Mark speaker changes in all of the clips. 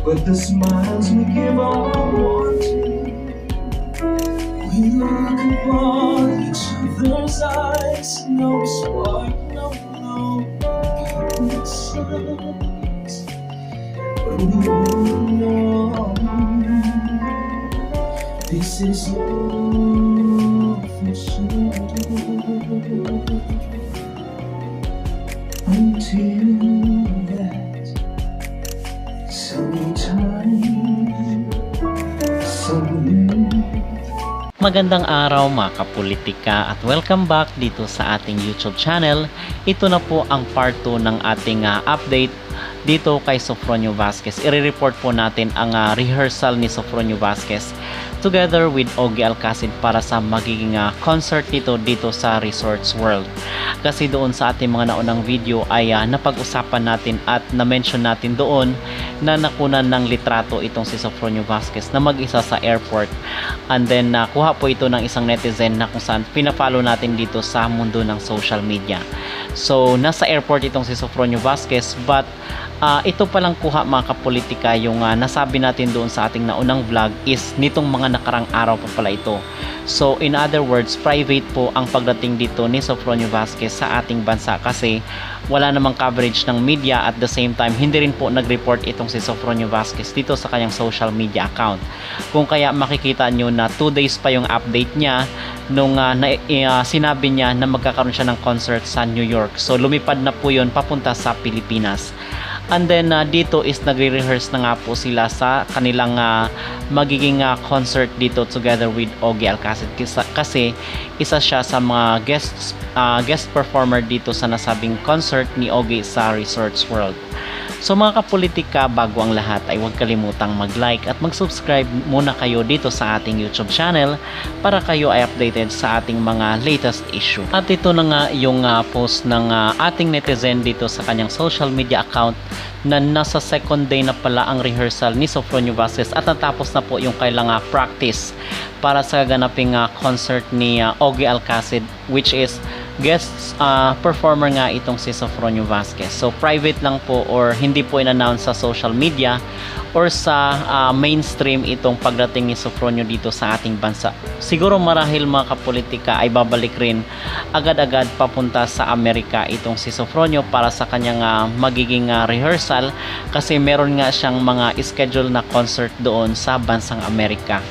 Speaker 1: but the smiles we give are wanting. We look upon each other's eyes, no spark, no innocence, but we both know this is all for sure. Until that sometime, somewhere.
Speaker 2: Magandang araw mga kapolitika at welcome back dito sa ating YouTube channel. Ito na po ang part 2 ng ating update dito kay Sofronio Vazquez. I-report po natin ang rehearsal ni Sofronio Vazquez together with Ogie Alcacid para sa magiging concert dito sa Resorts World. Kasi doon sa ating mga naunang video ay napag-usapan natin at na-mention natin doon na nakunan ng litrato itong si Sofronio Vazquez na mag-isa sa airport, and then nakuha po ito ng isang netizen na kung saan pinafollow natin dito sa mundo ng social media. So nasa airport itong si Sofronio Vazquez, but ito palang kuha mga kapolitika, yung nasabi natin doon sa ating naunang vlog is nitong mga nakarang araw pa pala ito. So in other words, private po ang pagdating dito ni Sofronio Vazquez sa ating bansa kasi wala namang coverage ng media. At the same time, hindi rin po nag-report itong si Sofronio Vazquez dito sa kanyang social media account. Kung kaya makikita nyo na 2 days pa yung update niya nung sinabi niya na magkakaroon siya ng concert sa New York. So lumipad na po yun papunta sa Pilipinas. And then dito is nagre-rehearse na nga po sila sa kanilang magiging concert dito together with Ogie Alcacid kasi isa siya sa mga guest performer dito sa nasabing concert ni Ogie sa Resorts World. So mga kapolitika, bago ang lahat ay huwag kalimutang mag-like at mag-subscribe muna kayo dito sa ating YouTube channel para kayo ay updated sa ating mga latest issue. At ito na nga yung post ng ating netizen dito sa kanyang social media account na nasa second day na pala ang rehearsal ni Sofronio Vazquez at natapos na po yung kailangang practice para sa gaganaping concert ni Ogie Alcacid, which is guest performer nga itong si Sofronio Vazquez. So private lang po or hindi po in-announce sa social media or sa mainstream itong pagdating ni Sofronio dito sa ating bansa. Siguro marahil mga kapolitika ay babalik rin agad-agad papunta sa Amerika itong si Sofronio para sa kanyang magiging rehearsal kasi meron nga siyang mga schedule na concert doon sa bansang Amerika.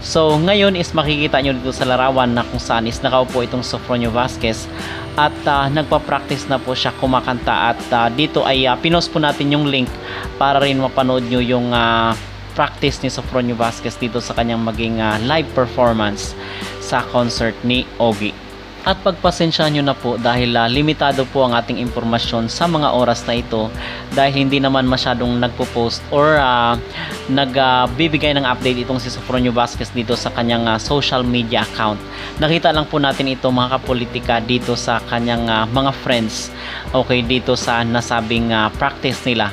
Speaker 2: So ngayon is makikita nyo dito sa larawan na kung saan is nakaupo itong Sofronio Vazquez at nagpa-practice na po siya kumakanta. At dito ay pinost po natin yung link para rin mapanood nyo yung practice ni Sofronio Vazquez dito sa kanyang maging live performance sa concert ni Ogie. At pagpasensya nyo na po dahil limitado po ang ating impormasyon sa mga oras na ito dahil hindi naman masyadong nagpo-post or nagbibigay ng update itong si Sofronio Vazquez dito sa kanyang social media account. Nakita lang po natin ito mga kapolitika dito sa kanyang mga friends, okay, dito sa nasabing practice nila.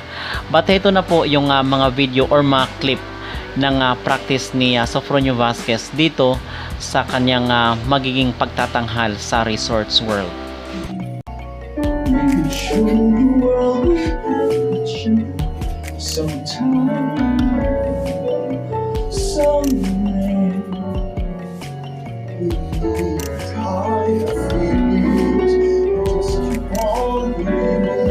Speaker 2: But ito na po yung mga video or mga clip ng practice ni Sofronio Vazquez dito sa kanyang magiging pagtatanghal sa Resorts World.
Speaker 1: We could show the world we have achieved sometime, somewhere. With higher feelings, just keep on believing.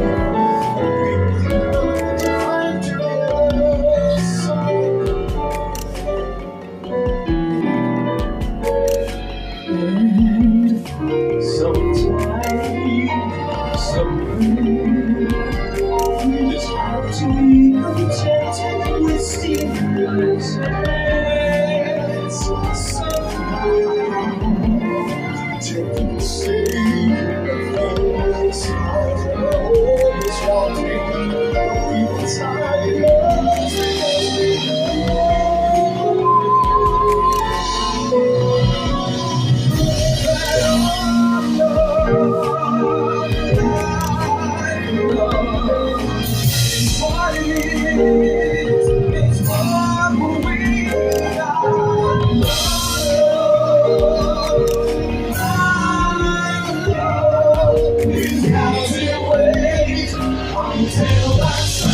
Speaker 1: Until I saw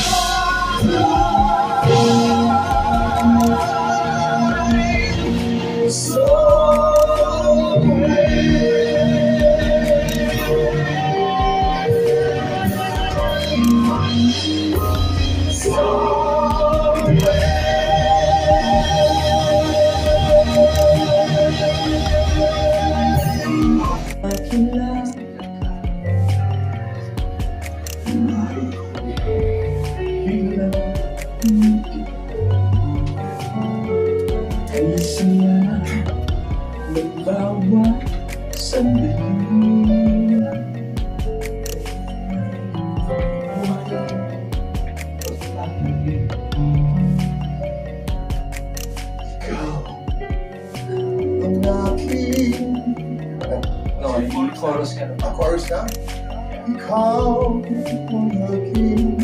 Speaker 1: Akin lang biglang ay saya ng bawat sandali. Ikaw ang aking
Speaker 3: No, yung chorus ka.
Speaker 1: chorus na? Ikaw ang aking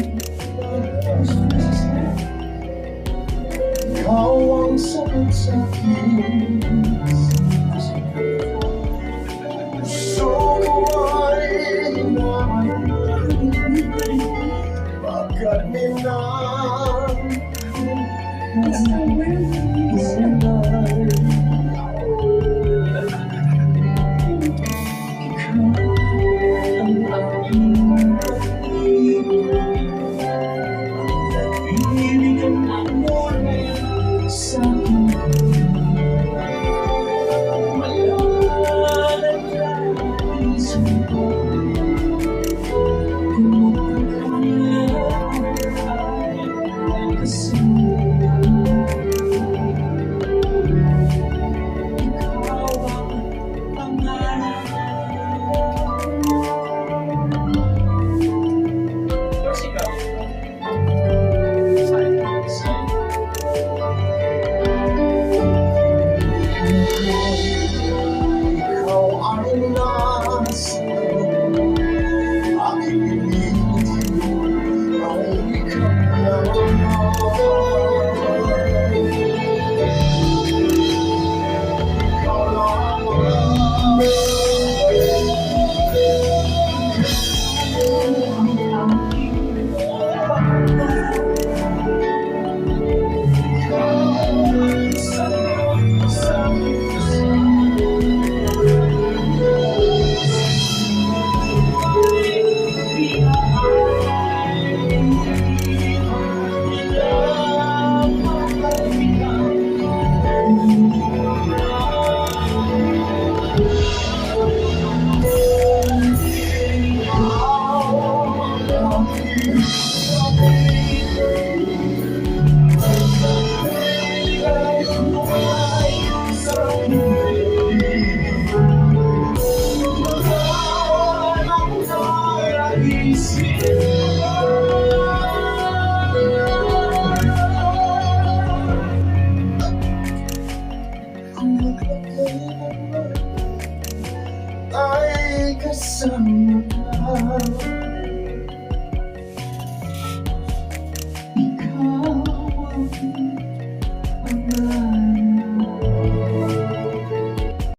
Speaker 1: ikaw ang sagot sa akin. Gusto ko ay naman pagkat minang ikaw ay nasa aking piling ay ikaw lamang. Ikaw lamang.